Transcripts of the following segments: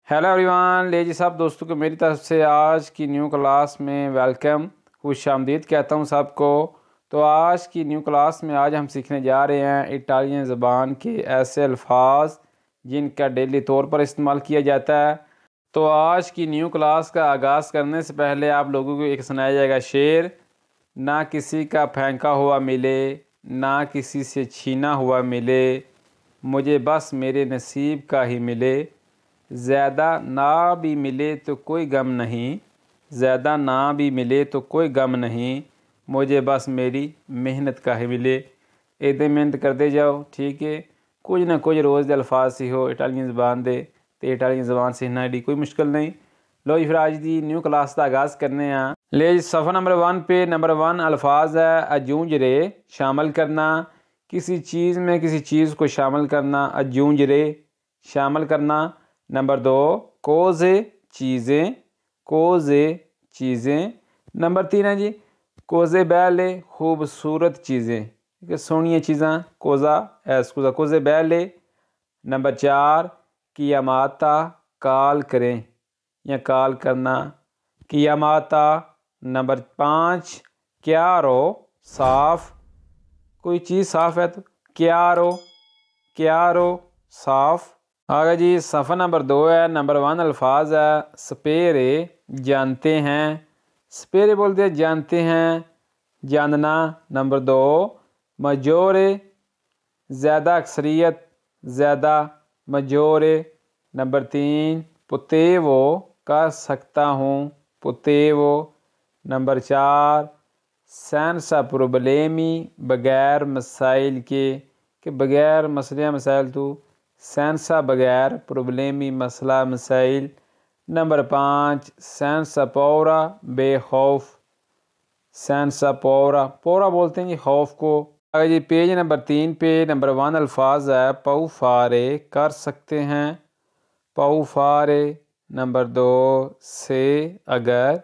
Hello everyone, ले जी सब दोस्तों को मेरी तरफ से आज की न्यू क्लास में वेलकम, खुशामदीद कहता हूँ सबको। तो आज की न्यू क्लास में आज हम सीखने जा रहे हैं इटालियन ज़बान के ऐसे अल्फाज जिनका डेली तौर पर इस्तेमाल किया जाता है। तो आज की न्यू क्लास का आगाज़ करने से पहले आप लोगों को एक सुनाया जाएगा शेर। ना किसी का फेंका हुआ मिले, ना किसी से छीना हुआ मिले, मुझे बस मेरे नसीब का ही मिले। ज़्यादा ना भी मिले तो कोई गम नहीं, ज़्यादा ना भी मिले तो कोई गम नहीं, मुझे बस मेरी मेहनत का ही मिले। इतनी मेहनत करते जाओ, ठीक है। कुछ ना कुछ रोज़ दे अल्फाज सीखो इटालियन ज़बान दे, तो इटालियन ज़बान सीखना एडी कोई मुश्किल नहीं। लो जी फिर आज दी न्यू क्लास का आगाज़ करने हैं। ले जी सफ़ा नंबर 1 पे नंबर 1 अल्फाज है अजूंज रे, शामिल करना। किसी चीज़ में किसी चीज़ को शामिल करना, अजूंज रे शामिल करना। नंबर 2 कोज़े चीज़ें, कोज़े चीज़ें। नंबर 3 है जी कोज़े बैले, खूबसूरत चीज़ें, ठीक है, सोहनिया चीज़ां, कोज़ा एस्कुज़ा कोज़े बैले। नंबर 4 कियामाता, काल करें या काल करना, कियामाता। नंबर 5 क्या रो, साफ़, कोई चीज़ साफ़ है तो क्या रो साफ़। आगे जी सफ़ा नंबर 2 है। नंबर 1 अल्फाज है सपेरे, जानते हैं। सपेरे बोलते हैं जानते हैं, जानना। नंबर 2 मजोरे, ज़्यादा अक्सरियत, ज़्यादा, मजोरे। नंबर 3 पुतेवो, कर सकता हूँ, पुतेवो। नंबर 4 सेंसा प्रॉब्लेमी, बगैर मसाइल के, कि बगैर मसले मसाइल तू, सेंसा बगैर, प्रॉब्लेमी मसला मसाइल। नंबर 5 सेंसा पौरा, बेखौफ, सेंसा पौरा, पौरा बोलते हैं जी खौफ को। आगे जी पेज नंबर 3 पे नंबर 1 अल्फाज है पऊ फारे, कर सकते हैं, पऊ फारे। नंबर 2 से अगर,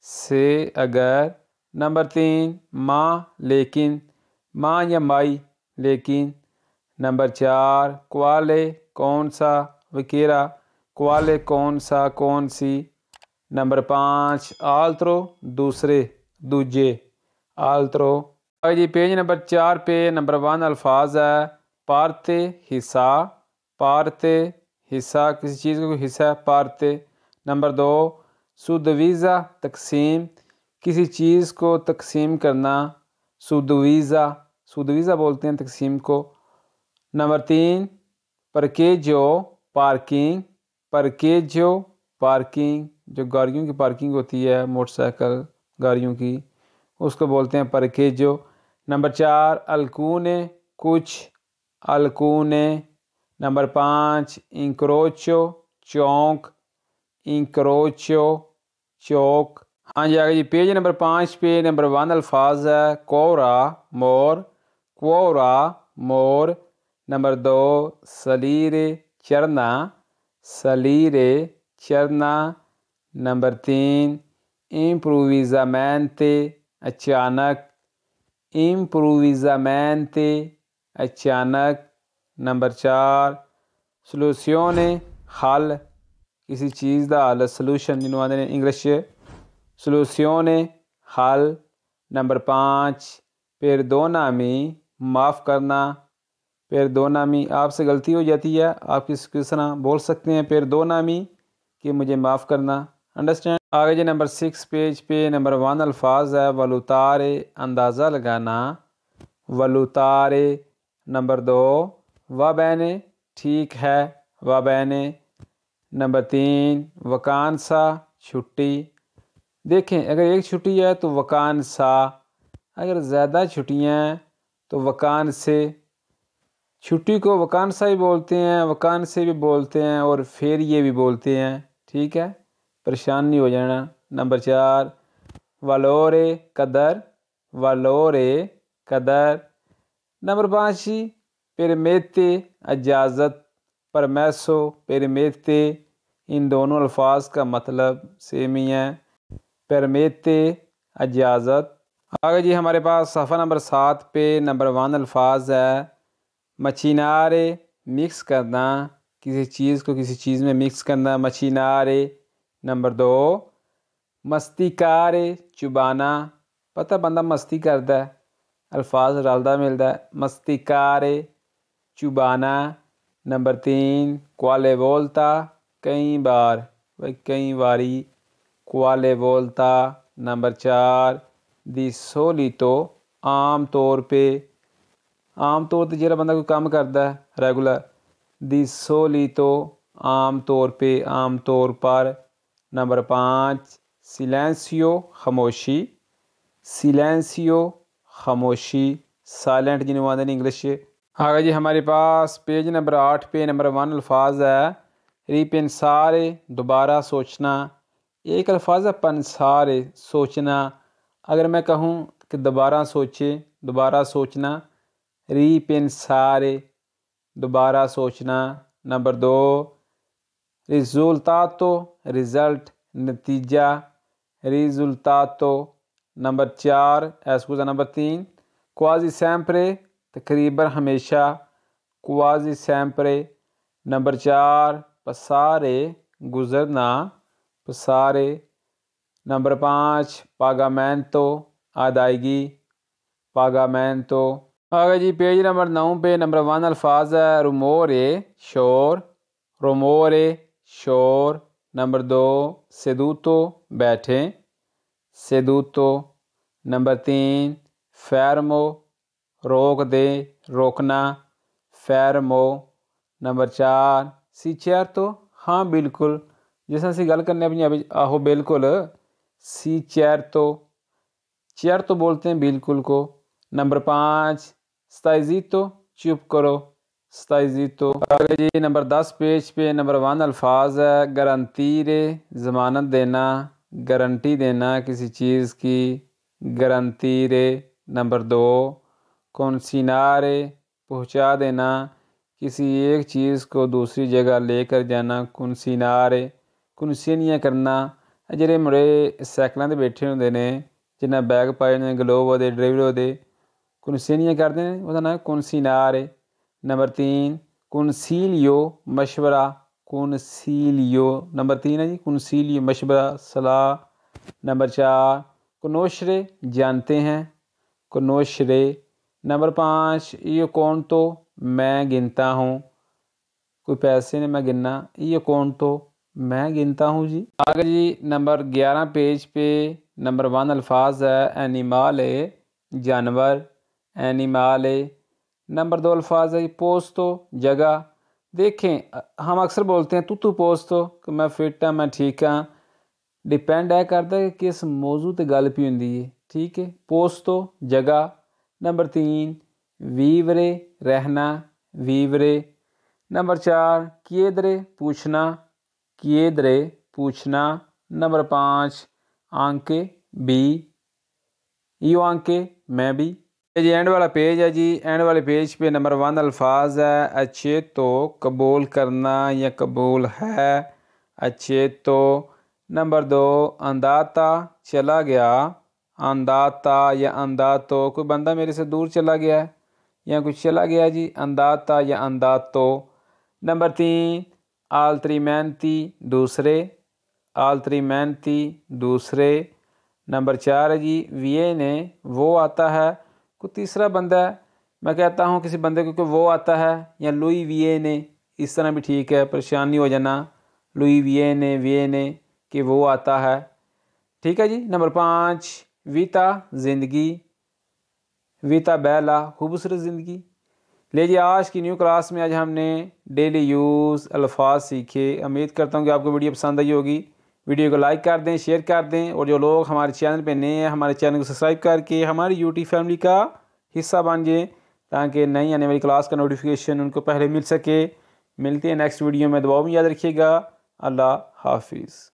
से अगर। नंबर 3 माँ लेकिन, माँ या माई लेकिन। नंबर 4 क्वाले कौन सा, वकेरा, क्वाले कौन सा कौन सी। नंबर 5 आल्त्रो दूसरे, दूजे, आल्त्रो। जी पेज नंबर 4 पे नंबर 1 अल्फाज है पार्ते हिस्सा, पार्ते हिस्सा, किसी चीज़ का कोई हिस्सा है, पार्ते। नंबर 2 सुदवीज़ा तकसीम, किसी चीज़ को तकसीम करना, सुदवीज़ा, सुदवीज़ा बोलते हैं तकसीम को। नंबर 3 परकेजो, पार्किंग, परकेजो पार्किंग, जो गाड़ियों की पार्किंग होती है, मोटरसाइकिल गाड़ियों की, उसको बोलते हैं परकेजो। नंबर 4 अलकूने, कुछ, अलकूने। नंबर 5 इंक्रोचो, चौक, इंक्रोचो, चौक। हाँ जी आगे जी पेज नंबर 5 पे नंबर 1 अल्फाज है कोरा, मोर, कोरा, मोर। नंबर 2 सलीरे, चरना, सलीरे, चरना। नंबर 3 इम्प्रूविज़ामेंटे, अचानक, इम्प्रूविज़ामेंटे, अचानक। नंबर 4 सलूसियोने, हल, किसी चीज़ का हल, सलूशन जिन्होंने आते हैं इंग्लिश सलूसियोने, हल। नंबर 5 पेरदोनामी, माफ़ करना, पेरदोनामी, आपसे गलती हो जाती है, आप किस तरह बोल सकते हैं पेरदोनामी, कि मुझे माफ़ करना, अंडरस्टैंड। आगे जी नंबर 6 पेज पे नंबर 1 अल्फाज है वलुतारे, अंदाज़ा लगाना, वलुतारे। नंबर 2 वाबैने, ठीक है, वाबैने। नंबर 3 वकानसा, छुट्टी। देखें अगर एक छुट्टी है तो वकानसा, अगर ज़्यादा छुट्टियाँ हैं तो वकान से। छुट्टी को वकानसा भी बोलते हैं, वकान से भी बोलते हैं, और फेरिए भी बोलते हैं, ठीक है, परेशान नहीं हो जाना। नंबर 4 वालोरे, कदर, वालोरे, कदर। नंबर 5 पेरमेते, इजाज़त, परमैसो, पेरमेते, इन दोनों अल्फाज का मतलब सेम ही है, पेरमेते, इजाज़त। आगे जी हमारे पास सफ़ा नंबर 7 पे नंबर 1 अल्फाज है मचिनारे, मिक्स करना, किसी चीज़ को किसी चीज़ में मिक्स करना, मशीनारे। नंबर 2 मस्तिकारे, चुबाना। पता बंदा मस्ती करता है, अल्फाज रलदा मिलता है। मस्तिकारे, चुबाना। नंबर 3 क्वाले वोल्ता, कई बार, भाई कई बारी, क्वाले वोल्ता। नंबर 4 दी सोलितो, आम तौर पे। आम तौर पर जो बंदा कोई काम करता है रेगुलर, दी सोलितो, आम तौर पे, आम तौर पर। नंबर 5 सिलेंसियो, खामोशी। सिलेंसियो, खामोशी, साइलेंट जिन्हें आते हैं इंग्लिश। आगे जी हमारे पास पेज नंबर 8 पे नंबर 1 अल्फाज है रिपेंसारे, दोबारा सोचना। एक अल्फाज है पंसारे, सोचना। अगर मैं कहूँ कि दोबारा सोचे, दोबारा सोचना, रिपेंसारे, दोबारा सोचना। नंबर 2 रिजल्टातो, रिज़ल्ट, नतीजा, रिजल्टातो। नंबर 4 एस्कुजा। नंबर 3 क्वाजी सैम्परे, तकरीबन हमेशा, क्वाजी सैम्परे। नंबर 4 पसारे, गुजरना, पसारे। नंबर 5 पागामेंतो, अदायगी, पागामेंतो। आगे जी पेज नंबर 9 पे नंबर 1 अल्फाज है रुमोरे, शोर, रोमोरे, शोर। नंबर 2 सेदूतो, बैठे, सेदूतो। नंबर 3 फैरमो, रोक दे, रोकना, फैरमो। नंबर 4 सी चेयर तो, हाँ बिल्कुल, जिस असी गल करने पंजाबी आहो बिल्कुल, सी चेयर तो, चेयर तो बोलते हैं बिल्कुल को। नंबर 5 सताइजीतो, चुप करो, सताइजीतो। आगे जी नंबर 10 पेज पे नंबर 1 अल्फाज है गारंटीरे, ज़मानत देना, गारंटी देना किसी चीज़ की, गारंटीरे। नंबर 2 कॉन्सिनारे, पहुंचा देना, किसी एक चीज़ को दूसरी जगह लेकर जाना, कॉन्सिनारे, कॉन्सिनिया करना। ਜਿਹੜੇ ਮੁੰਡੇ ਸਾਈਕਲਾਂ 'ਤੇ ਬੈਠੇ ਹੁੰਦੇ ਨੇ, ਜਿਨ੍ਹਾਂ ਬੈਗ ਪਾਏ ਨੇ, ਗਲੋਵ ਉਹਦੇ, ਡਰਾਈਵਰ ਉਹਦੇ, कॉन्सिनिया करते हैं, उसका नाम कॉन्सिनारे। नंबर 3 कॉन्सीलियो, मशवरा, कॉन्सीलियो। नंबर 3 है जी कॉन्सीलियो, मशवरा, सलाह। नंबर 4 कनोशरे, जानते हैं, कनोशरे। नंबर 5 ये कौन तो, मैं गिनता हूँ, कोई पैसे ने मैं गिनना, ये कौन तो, मैं गिनता हूँ जी। आगे जी नंबर 11 पेज पे नंबर 1 अल्फाज है एनिमाल, जानवर, एनिमाल। नंबर 2 अल्फाज है पोस्तो, जगह। देखें हम अक्सर बोलते हैं तू पोस्तो कि मैं फिट हाँ, मैं ठीक हाँ। डिपेंड है करता है कि किस मौजू ते गल पई हुंदी है, ठीक है। पोस्तो, जगह। नंबर 3 वीवरे, रहना, वीवरे। नंबर 4 किएदरे, पूछना, किएदरे, पूछना। नंबर 5 आंके, बी, यो आंके, मैं भी। जी एंड वाला पेज है जी, एंड वाले पेज पे नंबर 1 अल्फाज है अच्छे तो, कबूल करना या कबूल है, अच्छे तो। नंबर 2 अंदाता, चला गया, अंदाता या अंदातो, कोई बंदा मेरे से दूर चला गया है या कुछ चला गया जी, अंदाता या अंदातो। नंबर 3 आल्त्रीमेंती, दूसरे, आल्त्रीमेंती, दूसरे। नंबर 4 है जी वीए ने, वो आता है, कोई तीसरा बंदा है, मैं कहता हूँ किसी बंदे को कि वो आता है, या लुई वीए ने, इस तरह भी ठीक है, परेशानी हो जाना, लुई वीए ने कि वो आता है, ठीक है जी। नंबर 5 वीता, ज़िंदगी, वीता बेला, खूबसूरत ज़िंदगी। ले जी आज की न्यू क्लास में आज हमने डेली यूज़ अल्फाज सीखे। उम्मीद करता हूँ कि आपको वीडियो पसंद आई होगी। वीडियो को लाइक कर दें, शेयर कर दें, और जो लोग हमारे चैनल पे नए हैं हमारे चैनल को सब्सक्राइब करके हमारी यूट्यूब फैमिली का हिस्सा बन जाएँ, ताकि नई आने वाली क्लास का नोटिफिकेशन उनको पहले मिल सके। मिलते हैं नेक्स्ट वीडियो में, दुआ में याद रखिएगा। अल्लाह हाफिज़।